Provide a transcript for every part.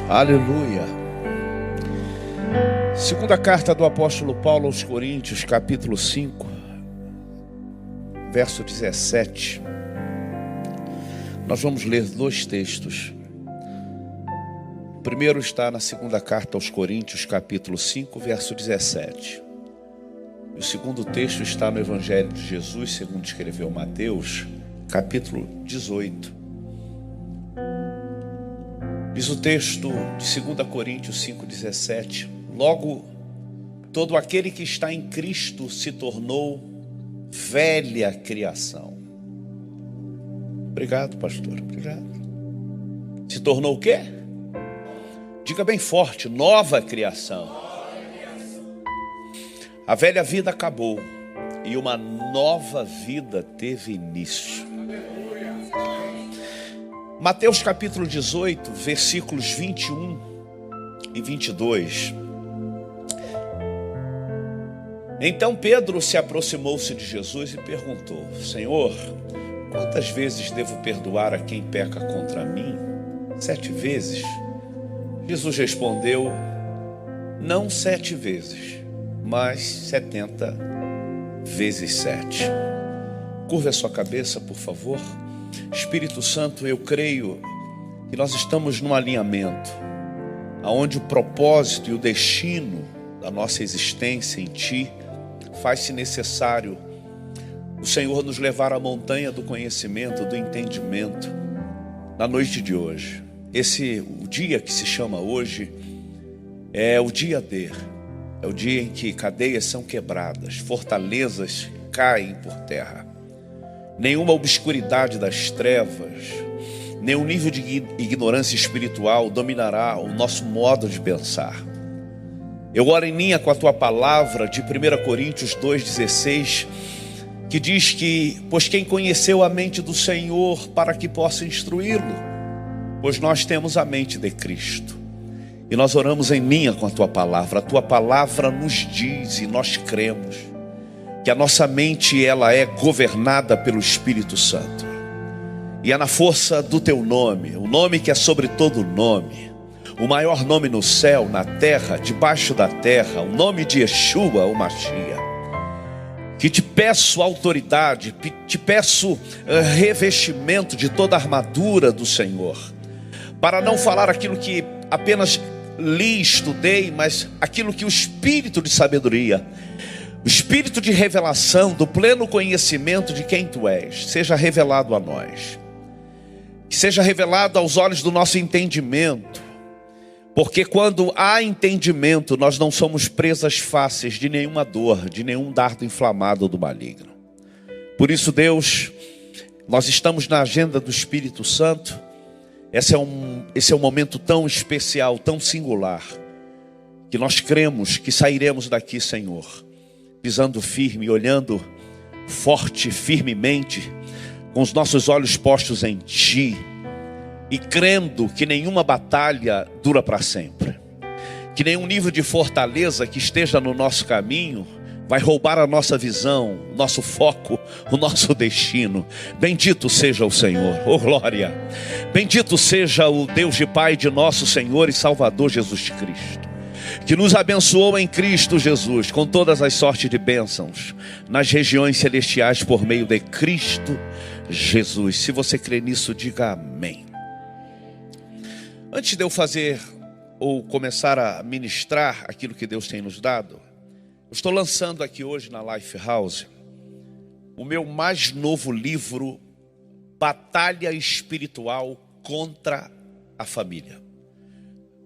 Aleluia. Segunda carta do apóstolo Paulo aos Coríntios, capítulo 5, verso 17. Nós vamos ler dois textos. O primeiro está na segunda carta aos Coríntios, capítulo 5, verso 17. E o segundo texto está no Evangelho de Jesus, segundo escreveu Mateus, capítulo 18. Diz o texto de 2 Coríntios 5,17: logo, todo aquele que está em Cristo se tornou velha criação. Obrigado, pastor, obrigado. Se tornou o quê? Diga bem forte: nova criação. A velha vida acabou e uma nova vida teve início. Mateus capítulo 18, versículos 21 e 22. Então Pedro se aproximou-se de Jesus e perguntou: Senhor, quantas vezes devo perdoar a quem peca contra mim? 7 vezes? Jesus respondeu: não 7 vezes, mas 70 vezes 7. Curva a sua cabeça, por favor. Espírito Santo, eu creio que nós estamos num alinhamento onde o propósito e o destino da nossa existência em Ti faz-se necessário o Senhor nos levar à montanha do conhecimento, do entendimento, na noite de hoje. O dia que se chama hoje é o dia D, é o dia em que cadeias são quebradas, fortalezas caem por terra. Nenhuma obscuridade das trevas, nenhum nível de ignorância espiritual dominará o nosso modo de pensar. Eu oro em linha com a Tua palavra de 1 Coríntios 2,16, que diz que, pois quem conheceu a mente do Senhor para que possa instruí-lo, pois nós temos a mente de Cristo. E nós oramos em linha com a Tua palavra. A Tua palavra nos diz, e nós cremos, que a nossa mente ela é governada pelo Espírito Santo. E é na força do Teu nome, o nome que é sobre todo nome, o maior nome no céu, na terra, debaixo da terra, o nome de Yeshua, o Mashiach, que te peço autoridade, te peço revestimento de toda a armadura do Senhor, para não falar aquilo que apenas li, estudei, mas aquilo que o Espírito de sabedoria, o Espírito de revelação, do pleno conhecimento de quem Tu és, seja revelado a nós. Que seja revelado aos olhos do nosso entendimento. Porque quando há entendimento, nós não somos presas fáceis de nenhuma dor, de nenhum dardo inflamado do maligno. Por isso, Deus, nós estamos na agenda do Espírito Santo. Esse é um momento tão especial, tão singular, que nós cremos que sairemos daqui, Senhor, pisando firme, olhando forte, firmemente, com os nossos olhos postos em Ti, e crendo que nenhuma batalha dura para sempre, que nenhum nível de fortaleza que esteja no nosso caminho vai roubar a nossa visão, o nosso foco, o nosso destino. Bendito seja o Senhor, oh glória. Bendito seja o Deus e Pai de nosso Senhor e Salvador Jesus Cristo, que nos abençoou em Cristo Jesus com todas as sortes de bênçãos nas regiões celestiais por meio de Cristo Jesus. Se você crê nisso, diga amém. Antes de eu fazer ou começar a ministrar aquilo que Deus tem nos dado, eu estou lançando aqui hoje na Lifehouse o meu mais novo livro, Batalha Espiritual contra a Família.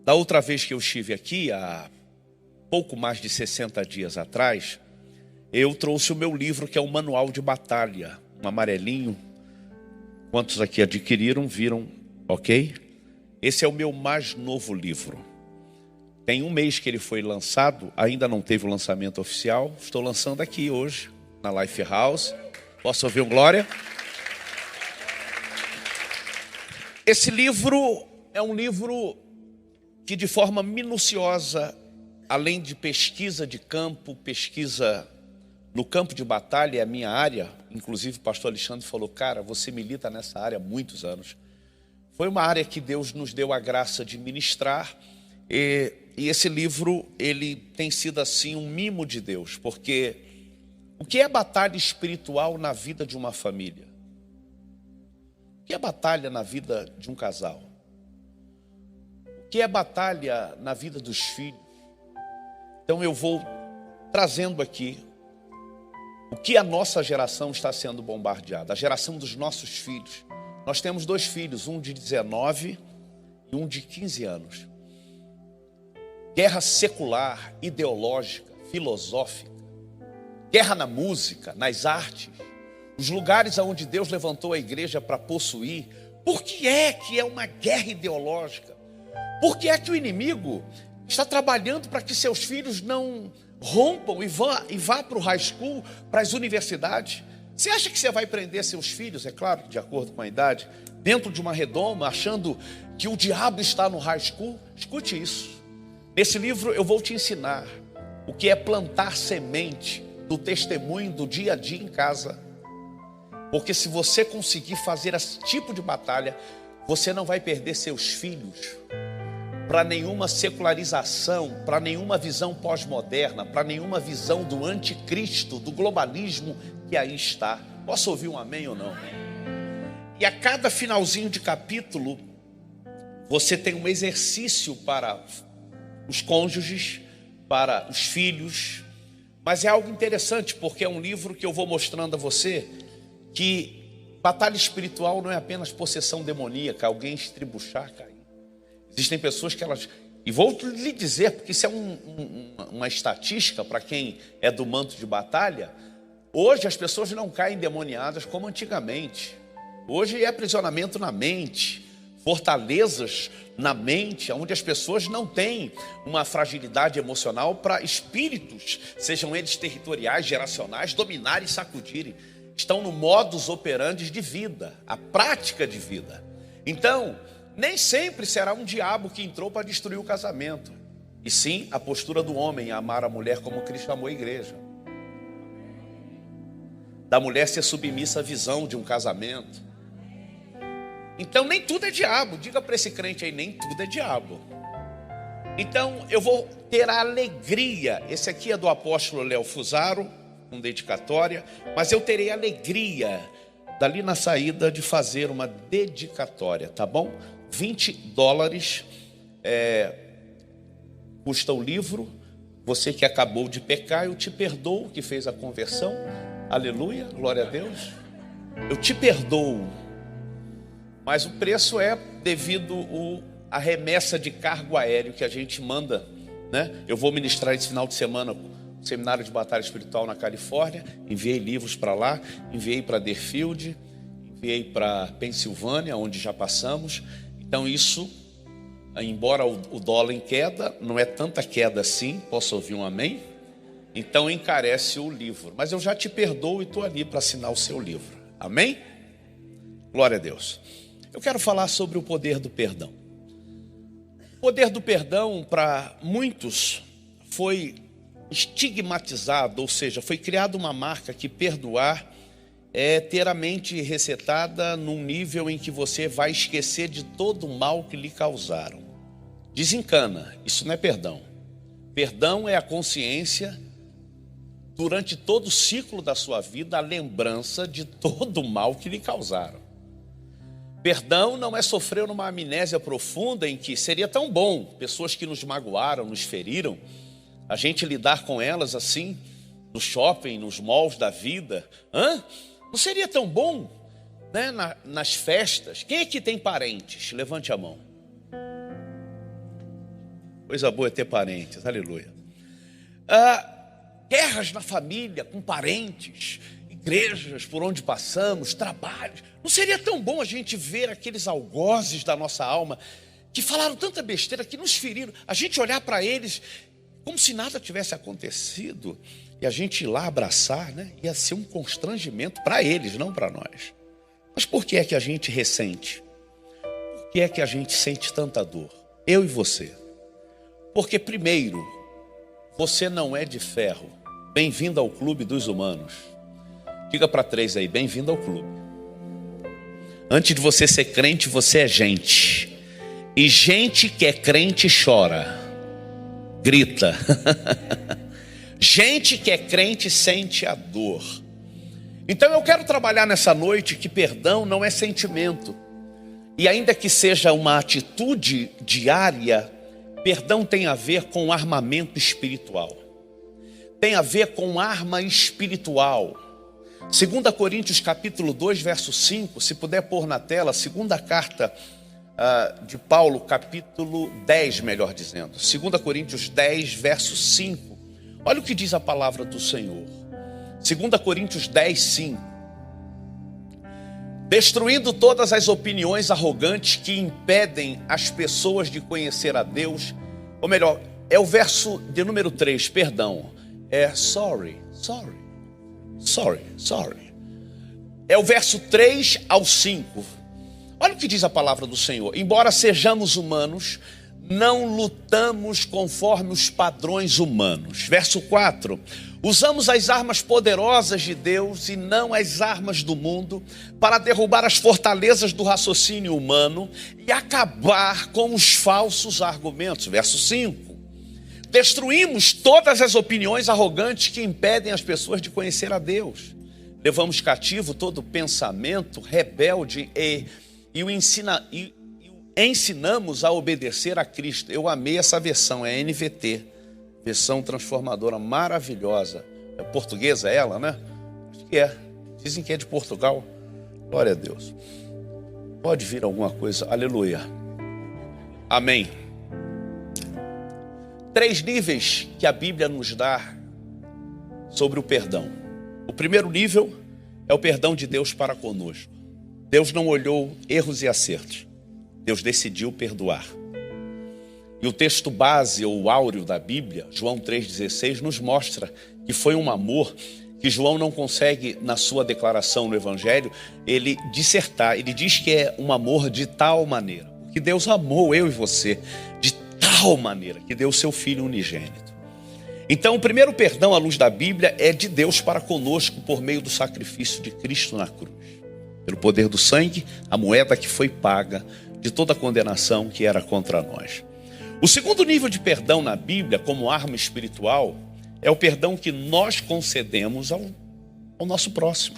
Da outra vez que eu estive aqui, há pouco mais de 60 dias atrás, eu trouxe o meu livro, que é um manual de batalha, um amarelinho. Quantos aqui adquiriram, viram, ok? Esse é o meu mais novo livro. Tem 1 mês que ele foi lançado, ainda não teve o lançamento oficial. Estou lançando aqui hoje, na Lifehouse. Posso ouvir um glória? Esse livro é um livro que de forma minuciosa, além de pesquisa de campo, pesquisa no campo de batalha, é a minha área. Inclusive o pastor Alexandre falou: cara, você milita nessa área há muitos anos. Foi uma área que Deus nos deu a graça de ministrar, e esse livro, ele tem sido assim um mimo de Deus, porque o que é batalha espiritual na vida de uma família? O que é batalha na vida de um casal? O que é batalha na vida dos filhos? Então eu vou trazendo aqui o que a nossa geração está sendo bombardeada, a geração dos nossos filhos. Nós temos 2 filhos, um de 19 e um de 15 anos. Guerra secular, ideológica, filosófica, guerra na música, nas artes, os lugares onde Deus levantou a igreja para possuir. Por que é uma guerra ideológica? Por que é que o inimigo está trabalhando para que seus filhos não rompam e vá para o high school, para as universidades? Você acha que você vai prender seus filhos, é claro, de acordo com a idade, dentro de uma redoma, achando que o diabo está no high school? Escute isso. Nesse livro eu vou te ensinar o que é plantar semente do testemunho do dia a dia em casa. Porque se você conseguir fazer esse tipo de batalha, você não vai perder seus filhos para nenhuma secularização, para nenhuma visão pós-moderna, para nenhuma visão do anticristo, do globalismo que aí está. Posso ouvir um amém ou não? E a cada finalzinho de capítulo, você tem um exercício para os cônjuges, para os filhos. Mas é algo interessante, porque é um livro que eu vou mostrando a você que batalha espiritual não é apenas possessão demoníaca, alguém estribuchar, cair. Existem pessoas que elas... E vou lhe dizer, porque isso é uma estatística para quem é do manto de batalha. Hoje as pessoas não caem endemoniadas como antigamente. Hoje é aprisionamento na mente, fortalezas na mente, onde as pessoas não têm uma fragilidade emocional para espíritos, sejam eles territoriais, geracionais, dominarem e sacudirem. Estão no modus operandi de vida, a prática de vida. Então, nem sempre será um diabo que entrou para destruir o casamento, e sim a postura do homem, amar a mulher como Cristo amou a igreja. Da mulher ser submissa à visão de um casamento. Então nem tudo é diabo. Diga para esse crente aí, nem tudo é diabo. Então eu vou ter a alegria. Esse aqui é do apóstolo Léo Fusaro, com dedicatória. Mas eu terei a alegria, dali na saída, de fazer uma dedicatória, tá bom? $20 custa o livro. Você que acabou de pecar, eu te perdoo, que fez a conversão. Aleluia, glória a Deus. Eu te perdoo. Mas o preço é devido à remessa de cargo aéreo que a gente manda, né? Eu vou ministrar esse final de semana um seminário de batalha espiritual na Califórnia. Enviei livros para lá, enviei para Deerfield, enviei para Pensilvânia, onde já passamos. Então isso, embora o dólar em queda, não é tanta queda assim, posso ouvir um amém? Então encarece o livro. Mas eu já te perdoo e estou ali para assinar o seu livro. Amém? Glória a Deus. Eu quero falar sobre o poder do perdão. O poder do perdão, para muitos, foi estigmatizado, ou seja, foi criada uma marca que perdoar é ter a mente resetada num nível em que você vai esquecer de todo o mal que lhe causaram. Desencana, isso não é perdão. Perdão é a consciência, durante todo o ciclo da sua vida, a lembrança de todo o mal que lhe causaram. Perdão não é sofrer numa amnésia profunda em que seria tão bom, pessoas que nos magoaram, nos feriram, a gente lidar com elas assim, no shopping, nos malls da vida. Não seria tão bom, né? Nas festas. Quem é que tem parentes? Levante a mão. Coisa boa é ter parentes, aleluia. Guerras na família, com parentes, igrejas por onde passamos, trabalhos. Não seria tão bom a gente ver aqueles algozes da nossa alma que falaram tanta besteira, que nos feriram, a gente olhar para eles como se nada tivesse acontecido e a gente ir lá abraçar, né? Ia ser um constrangimento para eles, não para nós. Mas por que é que a gente ressente? Por que é que a gente sente tanta dor? Eu e você. Porque primeiro, você não é de ferro. Bem-vindo ao clube dos humanos. Diga para 3 aí, bem-vindo ao clube. Antes de você ser crente, você é gente. E gente que é crente chora, grita. Gente que é crente sente a dor. Então eu quero trabalhar nessa noite que perdão não é sentimento. E ainda que seja uma atitude diária, perdão tem a ver com armamento espiritual. Tem a ver com arma espiritual. 2 Coríntios capítulo 2, verso 5, se puder pôr na tela, segunda carta de Paulo, capítulo 10, melhor dizendo. 2 Coríntios 10, verso 5. Olha o que diz a palavra do Senhor. 2 Coríntios 10, 5. Destruindo todas as opiniões arrogantes que impedem as pessoas de conhecer a Deus. Ou melhor, é o verso de número 3, perdão. Sorry. É o verso 3 ao 5. Olha o que diz a palavra do Senhor. Embora sejamos humanos, não lutamos conforme os padrões humanos. Verso 4. Usamos as armas poderosas de Deus e não as armas do mundo para derrubar as fortalezas do raciocínio humano e acabar com os falsos argumentos. Verso 5. Destruímos todas as opiniões arrogantes que impedem as pessoas de conhecer a Deus. Levamos cativo todo pensamento rebelde e o ensinamos a obedecer a Cristo. Eu amei essa versão, é NVT, versão transformadora, maravilhosa. É portuguesa ela, né? Acho que é. Dizem que é de Portugal. Glória a Deus. Pode vir alguma coisa, aleluia. Amém. 3 níveis que a Bíblia nos dá sobre o perdão. O primeiro nível é o perdão de Deus para conosco. Deus não olhou erros e acertos. Deus decidiu perdoar. E o texto base ou áureo da Bíblia, João 3,16, nos mostra que foi um amor que João não consegue, na sua declaração no Evangelho, ele dissertar. Ele diz que é um amor de tal maneira. Porque Deus amou eu e você de tal maneira que deu o seu Filho unigênito. Então, o primeiro perdão à luz da Bíblia é de Deus para conosco por meio do sacrifício de Cristo na cruz. Pelo poder do sangue, a moeda que foi paga de toda a condenação que era contra nós. O segundo nível de perdão na Bíblia, como arma espiritual, é o perdão que nós concedemos ao nosso próximo.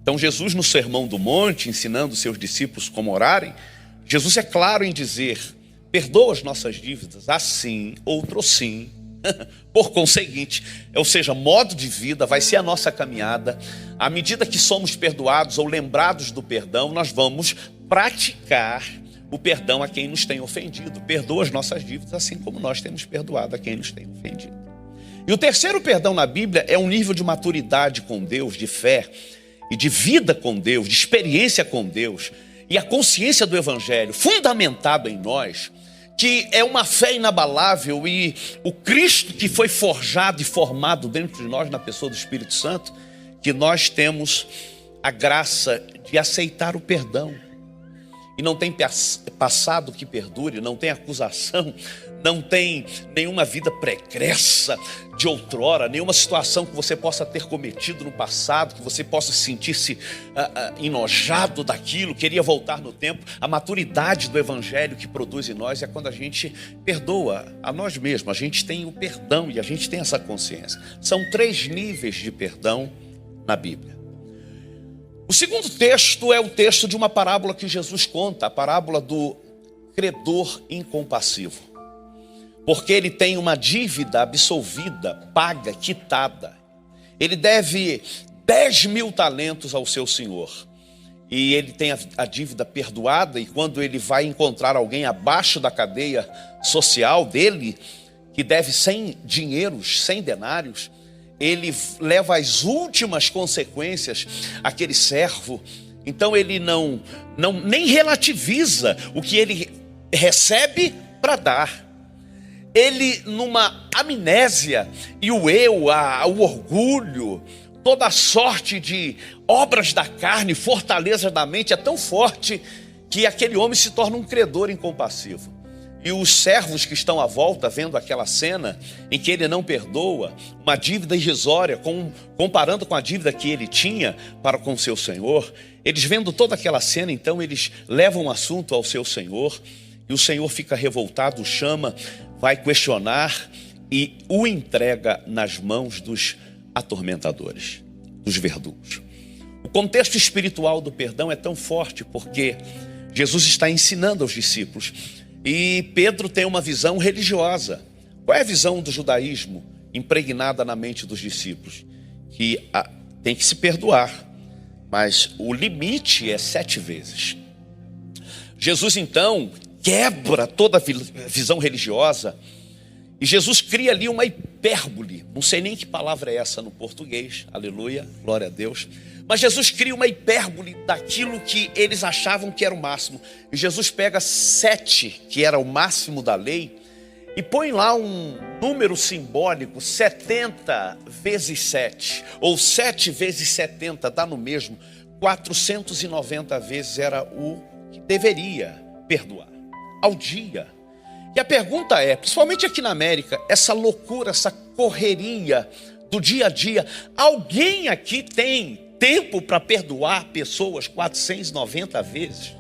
Então Jesus, no Sermão do Monte, ensinando seus discípulos como orarem, Jesus é claro em dizer: perdoa as nossas dívidas, assim, outro sim. Por conseguinte, ou seja, modo de vida vai ser a nossa caminhada. À medida que somos perdoados ou lembrados do perdão, nós vamos praticar o perdão a quem nos tem ofendido. Perdoa as nossas dívidas, assim como nós temos perdoado a quem nos tem ofendido. E o terceiro perdão na Bíblia é um nível de maturidade com Deus, de fé e de vida com Deus, de experiência com Deus e a consciência do Evangelho fundamentado em nós, que é uma fé inabalável, e o Cristo que foi forjado e formado dentro de nós na pessoa do Espírito Santo, que nós temos a graça de aceitar o perdão. E não tem passado que perdure, não tem acusação, não tem nenhuma vida pregressa de outrora, nenhuma situação que você possa ter cometido no passado, que você possa sentir-se enojado daquilo, queria voltar no tempo. A maturidade do Evangelho que produz em nós é quando a gente perdoa a nós mesmos, a gente tem o perdão e a gente tem essa consciência. São 3 níveis de perdão na Bíblia. O segundo texto é o texto de uma parábola que Jesus conta, a parábola do credor incompassivo. Porque ele tem uma dívida absolvida, paga, quitada. Ele deve 10.000 talentos ao seu senhor. E ele tem a dívida perdoada, e quando ele vai encontrar alguém abaixo da cadeia social dele, que deve 100 dinheiros, 100 denários, ele leva as últimas consequências àquele servo. Então ele nem relativiza o que ele recebe para dar. Ele, numa amnésia, e o orgulho, toda a sorte de obras da carne, fortalezas da mente, é tão forte que aquele homem se torna um credor incompassivo. E os servos que estão à volta, vendo aquela cena em que ele não perdoa, uma dívida irrisória, comparando com a dívida que ele tinha para com seu senhor, eles vendo toda aquela cena, então eles levam o assunto ao seu senhor, e o senhor fica revoltado, o chama, vai questionar e o entrega nas mãos dos atormentadores, dos verdugos. O contexto espiritual do perdão é tão forte porque Jesus está ensinando aos discípulos. E Pedro tem uma visão religiosa. Qual é a visão do judaísmo impregnada na mente dos discípulos? Que tem que se perdoar, mas o limite é 7 vezes. Jesus então quebra toda a visão religiosa e Jesus cria ali uma hipérbole. Não sei nem que palavra é essa no português, aleluia, glória a Deus. Mas Jesus cria uma hipérbole daquilo que eles achavam que era o máximo. E Jesus pega 7, que era o máximo da lei, e põe lá um número simbólico, 70 vezes 7, ou 7 vezes 70, dá no mesmo. 490 vezes era o que deveria perdoar, ao dia. E a pergunta é, principalmente aqui na América, essa loucura, essa correria do dia a dia, alguém aqui tem tempo para perdoar pessoas 490 vezes?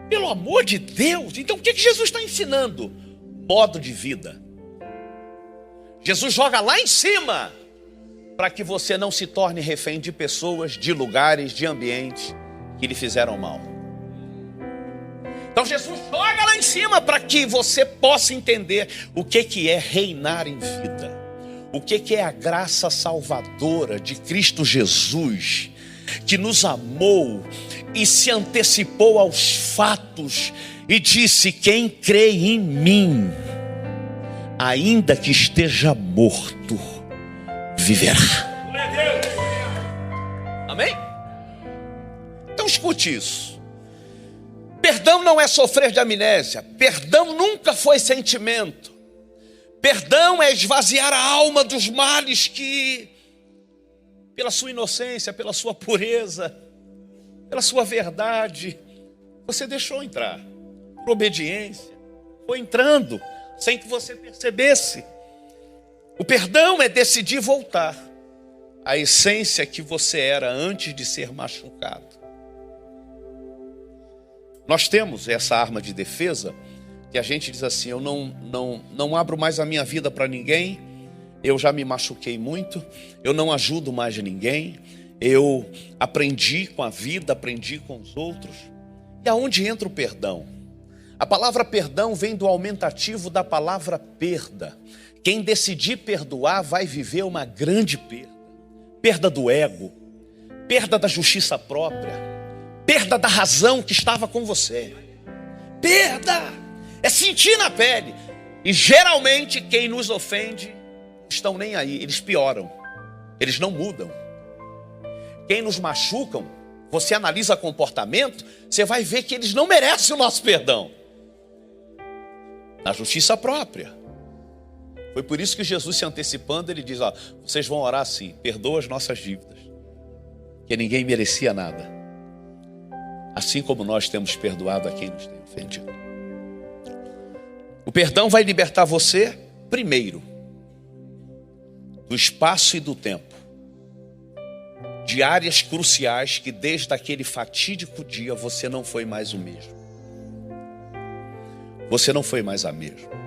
Pelo amor de Deus! Então o que Jesus está ensinando? Modo de vida. Jesus joga lá em cima para que você não se torne refém de pessoas, de lugares, de ambientes que lhe fizeram mal. Então Jesus joga lá em cima para que você possa entender o que é reinar em vida. O que é a graça salvadora de Cristo Jesus, que nos amou e se antecipou aos fatos e disse: quem crê em mim, ainda que esteja morto, viverá. Amém? Então escute isso. Perdão não é sofrer de amnésia. Perdão nunca foi sentimento. Perdão é esvaziar a alma dos males que, pela sua inocência, pela sua pureza, pela sua verdade, você deixou entrar. Por obediência, foi entrando sem que você percebesse. O perdão é decidir voltar à essência que você era antes de ser machucado. Nós temos essa arma de defesa, que a gente diz assim: eu não abro mais a minha vida para ninguém, eu já me machuquei muito, eu não ajudo mais ninguém, eu aprendi com a vida, aprendi com os outros. E aonde entra o perdão? A palavra perdão vem do aumentativo da palavra perda. Quem decidir perdoar vai viver uma grande perda. Perda do ego, perda da justiça própria, perda da razão que estava com você. Perda é sentir na pele. E geralmente quem nos ofende não estão nem aí, eles pioram, eles não mudam. Quem nos machucam, você analisa comportamento, você vai ver que eles não merecem o nosso perdão. Na justiça própria. Foi por isso que Jesus, se antecipando, ele diz: ó, vocês vão orar assim: perdoa as nossas dívidas, que ninguém merecia nada, assim como nós temos perdoado a quem nos tem ofendido. O perdão vai libertar você, primeiro, do espaço e do tempo, de áreas cruciais que desde aquele fatídico dia você não foi mais o mesmo. Você não foi mais a mesma.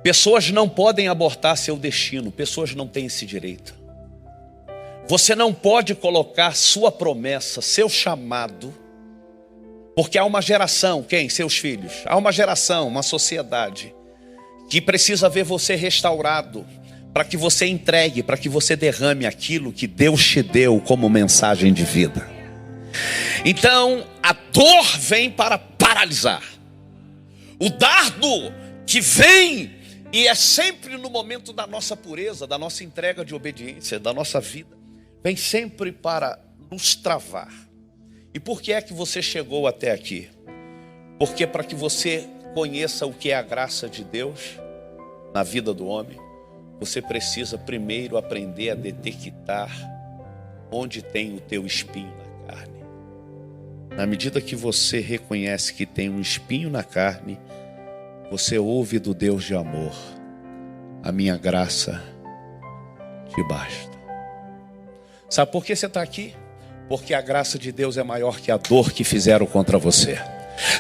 Pessoas não podem abortar seu destino, pessoas não têm esse direito. Você não pode colocar sua promessa, seu chamado, porque há uma geração, quem? Seus filhos. Há uma geração, uma sociedade que precisa ver você restaurado, para que você entregue, para que você derrame aquilo que Deus te deu como mensagem de vida. Então, a dor vem para paralisar. O dardo que vem, e é sempre no momento da nossa pureza, da nossa entrega de obediência, da nossa vida, vem sempre para nos travar. E por que é que você chegou até aqui? Porque para que você conheça o que é a graça de Deus na vida do homem, você precisa primeiro aprender a detectar onde tem o teu espinho na carne. Na medida que você reconhece que tem um espinho na carne, você ouve do Deus de amor: a minha graça te basta. Sabe por que você está aqui? Porque a graça de Deus é maior que a dor que fizeram contra você.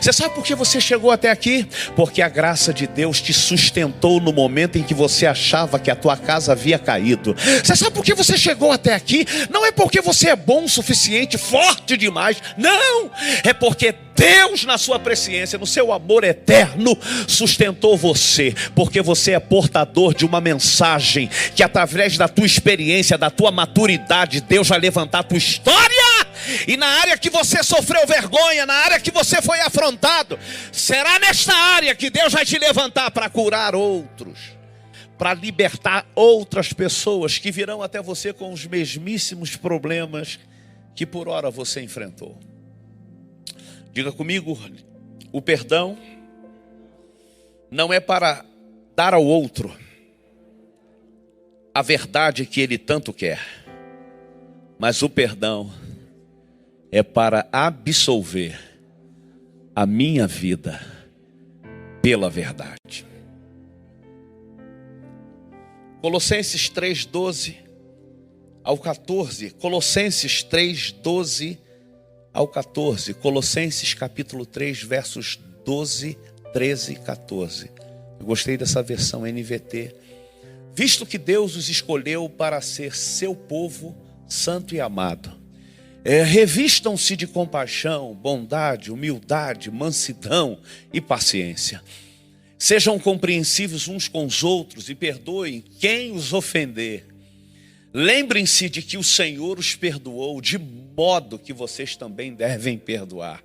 Você sabe por que você chegou até aqui? Porque a graça de Deus te sustentou no momento em que você achava que a tua casa havia caído. Você sabe por que você chegou até aqui? Não é porque você é bom o suficiente, forte demais. Não! É porque Deus, na sua presciência, no seu amor eterno, sustentou você. Porque você é portador de uma mensagem que, através da tua experiência, da tua maturidade, Deus vai levantar a tua história. E na área que você sofreu vergonha, na área que você foi afrontado, será nesta área que Deus vai te levantar para curar outros, para libertar outras pessoas que virão até você com os mesmíssimos problemas que por hora você enfrentou. Diga comigo: o perdão não é para dar ao outro a verdade que ele tanto quer, mas o perdão é para absolver a minha vida pela verdade. Colossenses 3:12 ao 14. Colossenses 3:12 ao 14. Colossenses capítulo 3, versos 12, 13 e 14. Eu gostei dessa versão NVT. Visto que Deus os escolheu para ser seu povo santo e amado, revistam-se de compaixão, bondade, humildade, mansidão e paciência. Sejam compreensivos uns com os outros e perdoem quem os ofender. Lembrem-se de que o Senhor os perdoou, de modo que vocês também devem perdoar.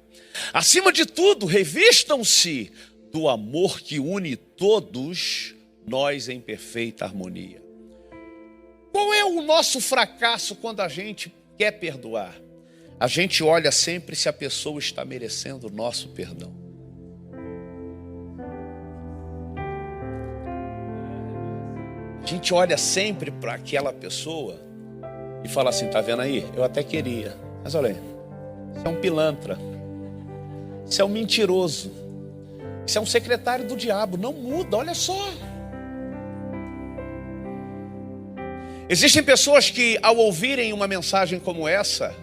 Acima de tudo, revistam-se do amor que une todos nós em perfeita harmonia. Qual é o nosso fracasso quando a gente quer perdoar? A gente olha sempre se a pessoa está merecendo o nosso perdão. A gente olha sempre para aquela pessoa e fala assim: tá vendo aí? Eu até queria, mas olha aí, você é um pilantra, você é um mentiroso, você é um secretário do diabo. Não muda, olha só. Existem pessoas que, ao ouvirem uma mensagem como essa,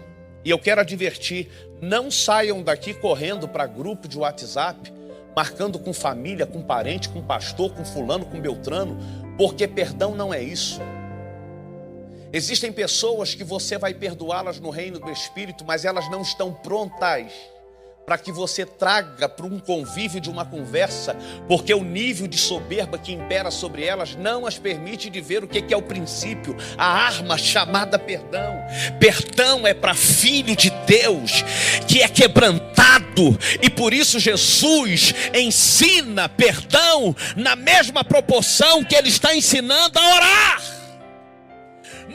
e eu quero advertir, não saiam daqui correndo para grupo de WhatsApp, marcando com família, com parente, com pastor, com fulano, com beltrano, porque perdão não é isso. Existem pessoas que você vai perdoá-las no reino do Espírito, mas elas não estão prontas para que você traga para um convívio de uma conversa, porque o nível de soberba que impera sobre elas não as permite de ver o que é o princípio, a arma chamada perdão. Perdão é para filho de Deus que é quebrantado, e por isso Jesus ensina perdão na mesma proporção que ele está ensinando a orar.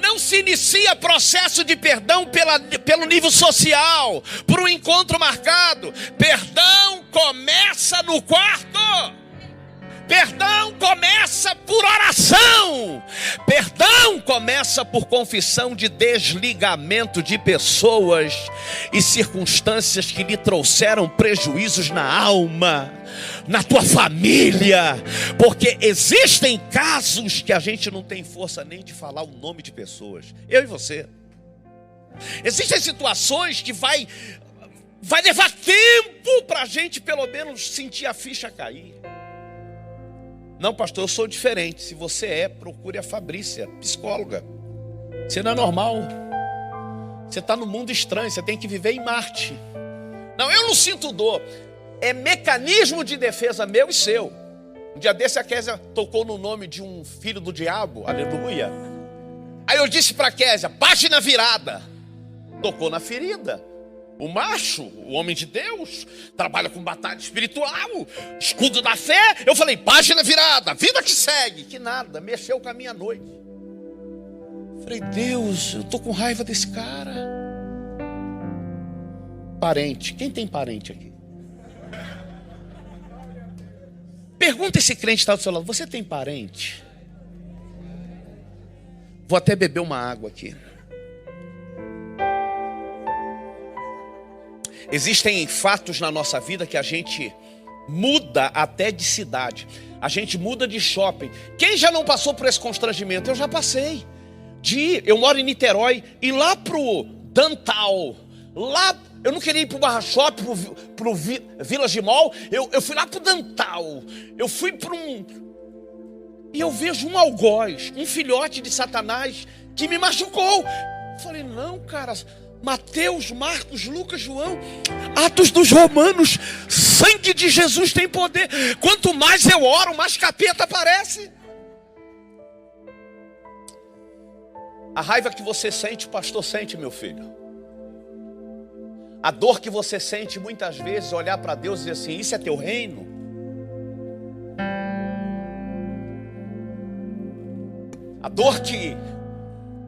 Não se inicia processo de perdão pelo nível social, por um encontro marcado. Perdão começa no quarto. Perdão começa por oração. Perdão começa por confissão de desligamento de pessoas e circunstâncias que lhe trouxeram prejuízos na alma, na tua família. Porque existem casos que a gente não tem força nem de falar o nome de pessoas. Eu e você. Existem situações que vai levar tempo para a gente pelo menos sentir a ficha cair. Não, pastor, eu sou diferente. Se você procure a Fabrícia, psicóloga. Você não é normal. Você está no mundo estranho, você tem que viver em Marte. Não, eu não sinto dor. É mecanismo de defesa meu e seu. Um dia desse a Késia tocou no nome de um filho do diabo, aleluia. Aí eu disse para a Késia: página virada. Tocou na ferida. O macho, o homem de Deus, trabalha com batalha espiritual, escudo da fé. Eu falei: página virada, vida que segue. Que nada, mexeu com a minha noite. Falei: Deus, eu estou com raiva desse cara. Parente, quem tem parente aqui? Pergunta esse crente que está do seu lado: você tem parente? Vou até beber uma água aqui. Existem fatos na nossa vida que a gente muda até de cidade. A gente muda de shopping. Quem já não passou por esse constrangimento? Eu já passei. Eu moro em Niterói, e lá pro Dantal, lá, eu não queria ir pro Barra Shopping, pro Village Mall, eu fui lá pro Dantal. Eu fui para e eu vejo um algoz, um filhote de Satanás, que me machucou. Eu falei, não, cara, Mateus, Marcos, Lucas, João, Atos dos Romanos, sangue de Jesus tem poder. Quanto mais eu oro, mais capeta aparece. A raiva que você sente, o pastor sente, meu filho. A dor que você sente muitas vezes, olhar para Deus e dizer assim, isso é teu reino? A dor que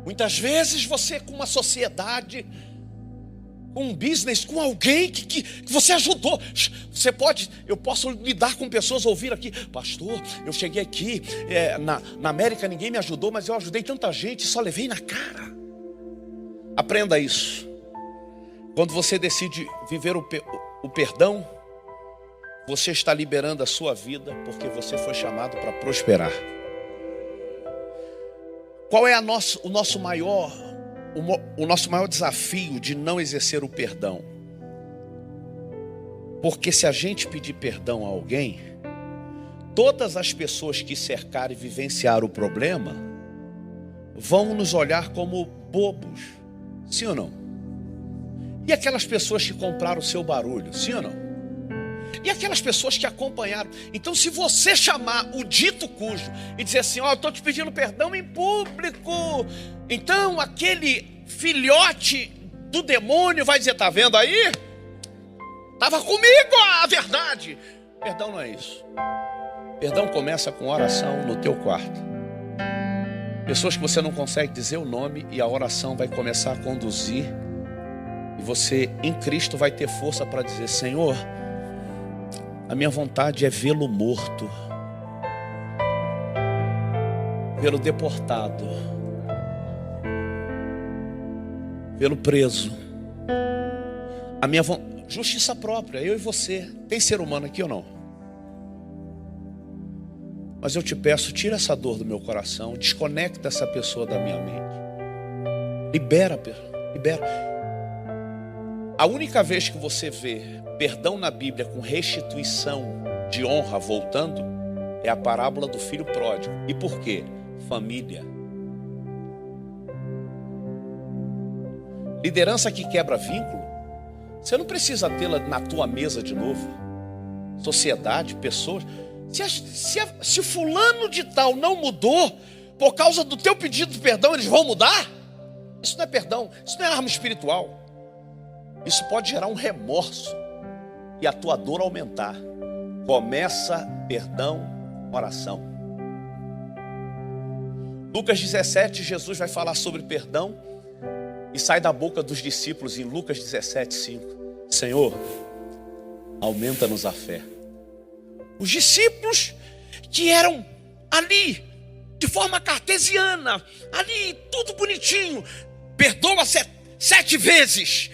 muitas vezes você, com uma sociedade, com um business, com alguém que você ajudou. Eu posso lidar com pessoas, ouvir aqui, pastor, eu cheguei aqui, na América ninguém me ajudou, mas eu ajudei tanta gente, só levei na cara. Aprenda isso. Quando você decide viver o perdão, você está liberando a sua vida, porque você foi chamado para prosperar. Qual é o nosso maior desafio de não exercer o perdão? Porque se a gente pedir perdão a alguém, todas as pessoas que cercarem e vivenciar o problema vão nos olhar como bobos, sim ou não? E aquelas pessoas que compraram o seu barulho, sim ou não? E aquelas pessoas que acompanharam. Então, se você chamar o dito cujo e dizer assim, eu estou te pedindo perdão em público, então aquele filhote do demônio vai dizer, tá vendo aí? Estava comigo a verdade. Perdão não é isso. Perdão começa com oração no teu quarto. Pessoas que você não consegue dizer o nome, e a oração vai começar a conduzir, e você em Cristo vai ter força para dizer, Senhor, a minha vontade é vê-lo morto, vê-lo deportado, vê-lo preso. A minha justiça própria, eu e você. Tem ser humano aqui ou não? Mas eu te peço, tira essa dor do meu coração, desconecta essa pessoa da minha mente. Libera. A única vez que você vê perdão na Bíblia com restituição de honra voltando é a parábola do filho pródigo. E por quê? Família. Liderança que quebra vínculo, você não precisa tê-la na tua mesa de novo. Sociedade, pessoas. Se fulano de tal não mudou, por causa do teu pedido de perdão, eles vão mudar? Isso não é perdão, isso não é arma espiritual. Isso pode gerar um remorso e a tua dor aumentar. Começa perdão, oração. Lucas 17, Jesus vai falar sobre perdão e sai da boca dos discípulos em Lucas 17, 5. Senhor, aumenta-nos a fé. Os discípulos que eram ali, de forma cartesiana, ali tudo bonitinho, perdoa 7 vezes.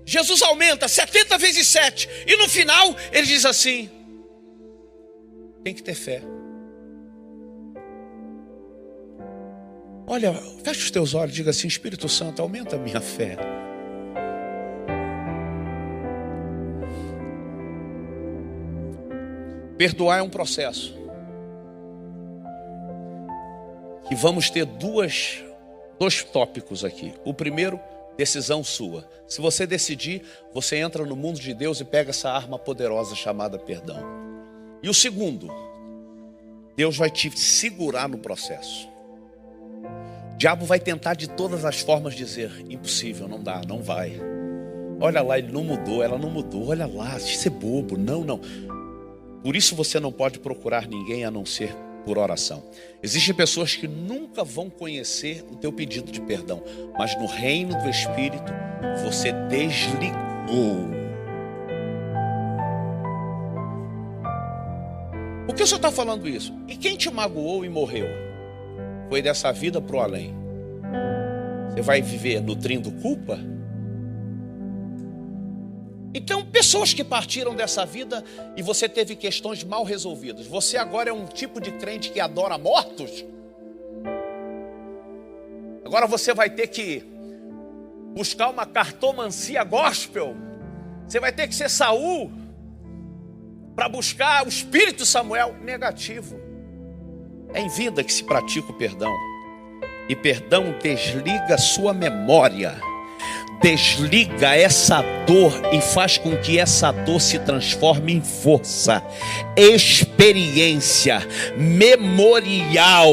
Jesus aumenta 70 vezes 7. E no final ele diz assim, tem que ter fé. Olha, fecha os teus olhos e diga assim, Espírito Santo, aumenta a minha fé. Perdoar é um processo. E vamos ter dois tópicos aqui. O primeiro, decisão sua. Se você decidir, você entra no mundo de Deus e pega essa arma poderosa chamada perdão. E o segundo, Deus vai te segurar no processo. O diabo vai tentar de todas as formas dizer, impossível, não dá, não vai. Olha lá, ele não mudou, ela não mudou, olha lá, isso é bobo, não. Por isso você não pode procurar ninguém a não ser por oração. Existem pessoas que nunca vão conhecer o teu pedido de perdão, mas no reino do Espírito você desligou. Por que o senhor está falando isso? E quem te magoou e morreu? Foi dessa vida para o além. Você vai viver nutrindo culpa? Então, pessoas que partiram dessa vida e você teve questões mal resolvidas, você agora é um tipo de crente que adora mortos? Agora você vai ter que buscar uma cartomancia gospel? Você vai ter que ser Saul para buscar o espírito Samuel? Negativo. É em vida que se pratica o perdão. E perdão desliga a sua memória, desliga essa dor e faz com que essa dor se transforme em força, experiência, memorial,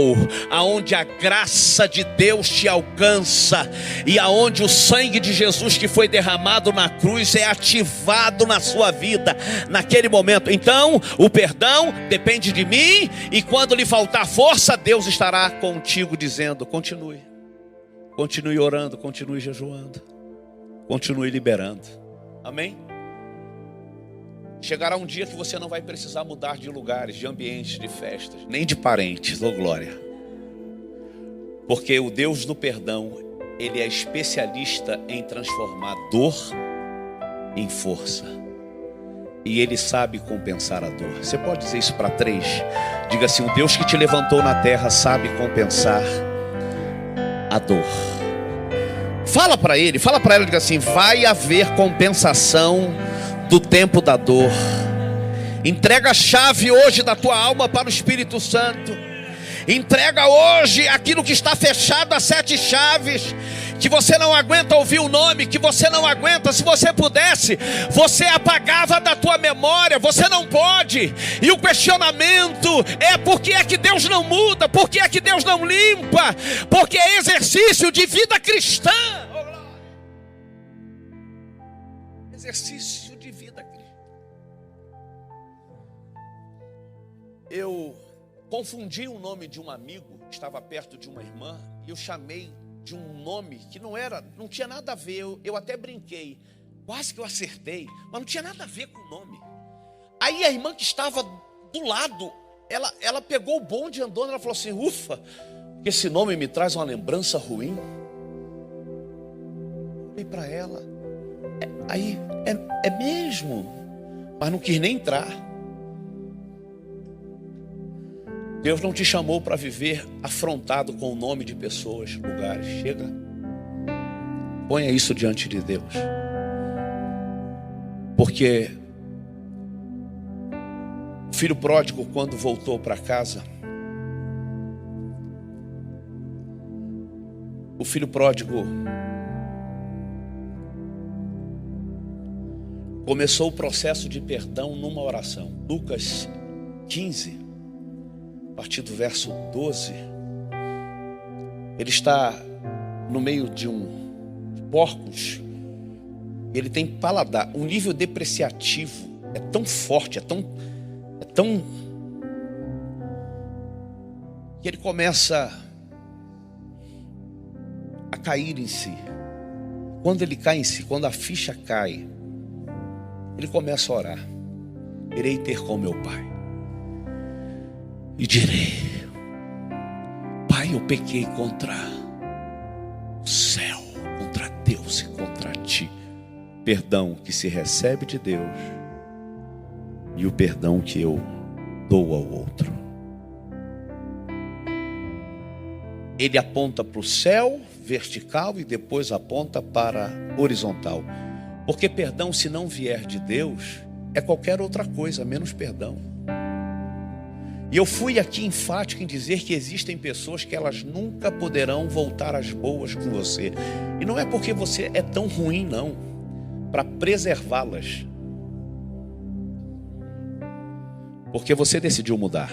aonde a graça de Deus te alcança e aonde o sangue de Jesus que foi derramado na cruz é ativado na sua vida naquele momento. Então, o perdão depende de mim, e quando lhe faltar força, Deus estará contigo dizendo: continue orando, continue jejuando, continue liberando. Amém? Chegará um dia que você não vai precisar mudar de lugares, de ambientes, de festas, nem de parentes, ô glória. Porque o Deus do perdão, Ele é especialista em transformar dor em força. E Ele sabe compensar a dor. Você pode dizer isso para 3? Diga assim: o Deus que te levantou na terra sabe compensar a dor. Fala para ele, fala para ela, diga assim: vai haver compensação do tempo da dor. Entrega a chave hoje da tua alma para o Espírito Santo. Entrega hoje aquilo que está fechado a 7 chaves, que você não aguenta ouvir o nome, que você não aguenta. Se você pudesse, você apagava da tua memória. Você não pode. E o questionamento é: por que é que Deus não muda? Por que é que Deus não limpa? Porque é exercício de vida cristã. Exercício de vida cristã. Eu confundi o nome de um amigo que estava perto de uma irmã, e eu chamei de um nome que não tinha nada a ver. Eu até brinquei, quase que eu acertei, mas não tinha nada a ver com o nome. Aí a irmã que estava do lado, ela pegou o bonde andando, ela falou assim: ufa, esse nome me traz uma lembrança ruim. Falei para ela: é mesmo? Mas não quis nem entrar. Deus não te chamou para viver afrontado com o nome de pessoas, lugares. Chega. Ponha isso diante de Deus. Porque o filho pródigo, quando voltou para casa, o filho pródigo começou o processo de perdão numa oração. Lucas 15, a partir do verso 12, ele está no meio de porcos. Ele tem paladar, um nível depreciativo é tão forte, é tão que ele começa a cair em si. Quando ele cai em si, quando a ficha cai, ele começa a orar: irei ter com meu pai e direi: Pai, eu pequei contra o céu, contra Deus e contra ti. Perdão que se recebe de Deus e o perdão que eu dou ao outro. Ele aponta para o céu vertical e depois aponta para horizontal. Porque perdão, se não vier de Deus, é qualquer outra coisa menos perdão. E eu fui aqui enfático em dizer que existem pessoas que elas nunca poderão voltar às boas com você. E não é porque você é tão ruim, não. Para preservá-las. Porque você decidiu mudar.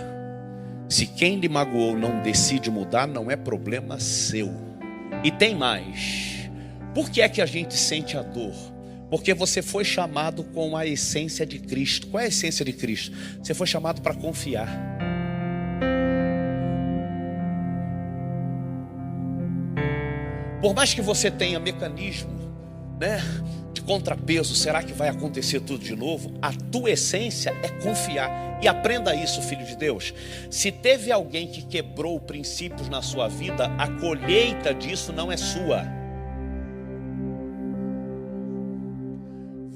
Se quem lhe magoou não decide mudar, não é problema seu. E tem mais. Por que é que a gente sente a dor? Porque você foi chamado com a essência de Cristo. Qual é a essência de Cristo? Você foi chamado para confiar. Por mais que você tenha mecanismo, de contrapeso, será que vai acontecer tudo de novo? A tua essência é confiar. E aprenda isso, filho de Deus. Se teve alguém que quebrou princípios na sua vida, a colheita disso não é sua.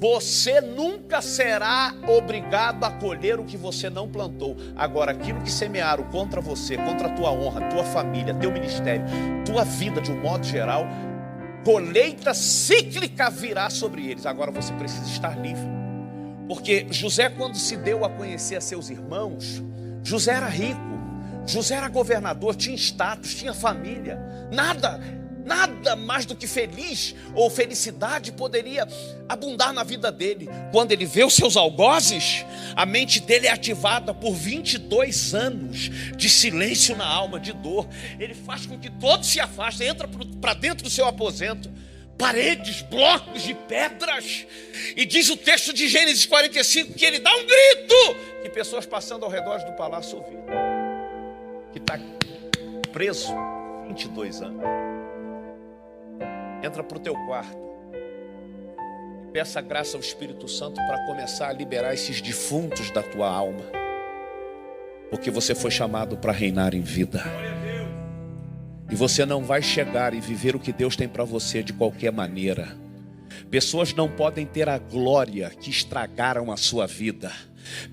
Você nunca será obrigado a colher o que você não plantou. Agora, aquilo que semearam contra você, contra a tua honra, tua família, teu ministério, tua vida de um modo geral, colheita cíclica virá sobre eles. Agora você precisa estar livre. Porque José, quando se deu a conhecer a seus irmãos, José era rico, José era governador, tinha status, tinha família. Nada mais do que feliz ou felicidade poderia abundar na vida dele. Quando ele vê os seus algozes, a mente dele é ativada por 22 anos de silêncio na alma, de dor. Ele faz com que todos se afastem, entra para dentro do seu aposento, paredes, blocos de pedras, e diz o texto de Gênesis 45 que ele dá um grito, que pessoas passando ao redor do palácio ouviram, que está preso 22 anos. Entra para o teu quarto e peça graça ao Espírito Santo para começar a liberar esses defuntos da tua alma, porque você foi chamado para reinar em vida. E você não vai chegar e viver o que Deus tem para você de qualquer maneira. Pessoas não podem ter a glória que estragaram a sua vida.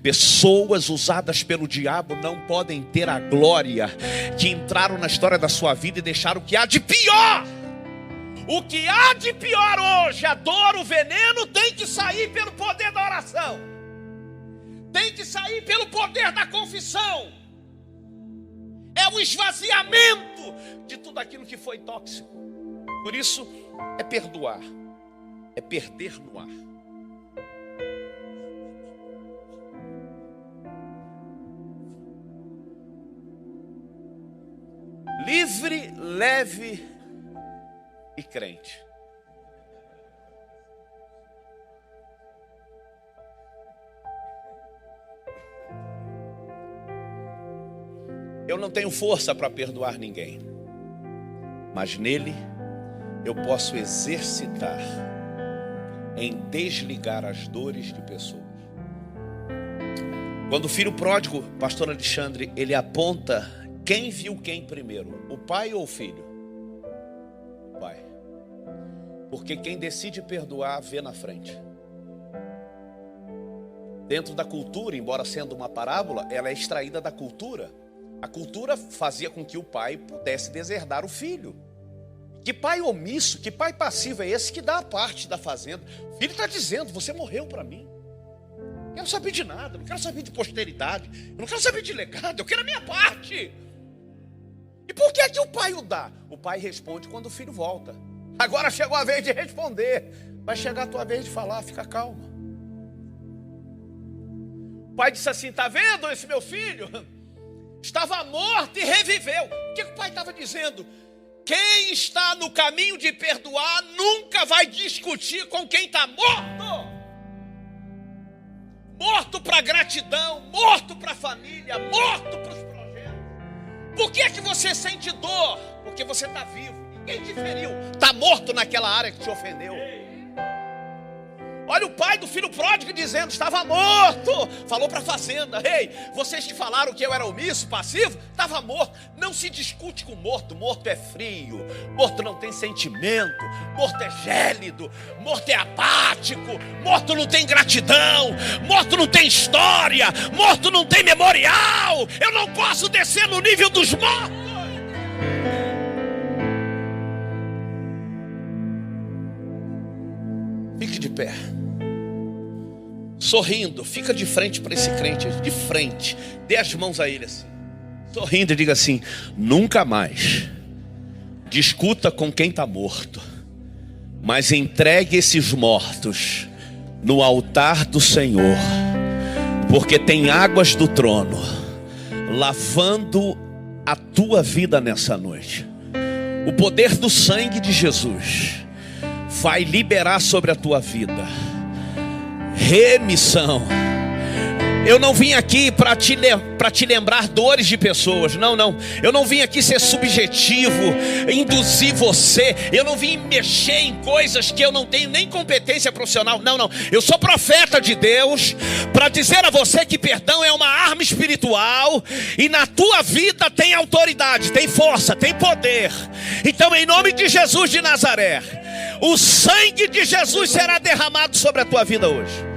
Pessoas usadas pelo diabo não podem ter a glória que entraram na história da sua vida e deixaram o que há de pior. O que há de pior hoje, a dor, o veneno, tem que sair pelo poder da oração. Tem que sair pelo poder da confissão. É o esvaziamento de tudo aquilo que foi tóxico. Por isso, é perdoar, é perder no ar. Livre, leve e crente. Eu não tenho força para perdoar ninguém, mas nele eu posso exercitar em desligar as dores de pessoas. Quando o filho pródigo, pastor Alexandre, ele aponta quem viu quem primeiro, o pai ou o filho? O pai. Porque quem decide perdoar vê na frente. Dentro da cultura, embora sendo uma parábola, ela é extraída da cultura. A cultura fazia com que o pai pudesse deserdar o filho. Que pai omisso, que pai passivo é esse que dá a parte da fazenda? O filho está dizendo, você morreu para mim. Eu não quero saber de nada, não quero saber de posteridade, eu não quero saber de legado, eu quero a minha parte. E por que o pai o dá? O pai responde quando o filho volta. Agora chegou a vez de responder. Vai chegar a tua vez de falar, fica calma. O pai disse assim, está vendo esse meu filho? Estava morto e reviveu. O que o pai estava dizendo? Quem está no caminho de perdoar nunca vai discutir com quem está morto. Morto para gratidão, morto para a família, morto para os projetos. Por que é que você sente dor? Porque você está vivo. Ninguém te feriu. Está morto naquela área que te ofendeu. Olha o pai do filho pródigo dizendo, estava morto. Falou para a fazenda, ei, vocês que falaram que eu era omisso, passivo, estava morto. Não se discute com morto, morto é frio, morto não tem sentimento, morto é gélido, morto é apático, morto não tem gratidão, morto não tem história, morto não tem memorial. Eu não posso descer no nível dos mortos. Fique de pé, sorrindo, fica de frente para esse crente, de frente, dê as mãos a ele assim, sorrindo e diga assim, nunca mais discuta com quem está morto, mas entregue esses mortos no altar do Senhor, porque tem águas do trono lavando a tua vida nessa noite. O poder do sangue de Jesus vai liberar sobre a tua vida remissão. Eu não vim aqui para te lembrar dores de pessoas. Não. Eu não vim aqui ser subjetivo, induzir você. Eu não vim mexer em coisas que eu não tenho nem competência profissional. Não. Eu sou profeta de Deus para dizer a você que perdão é uma arma espiritual e na tua vida tem autoridade, tem força, tem poder. Então, em nome de Jesus de Nazaré, O sangue de Jesus será derramado sobre a tua vida hoje.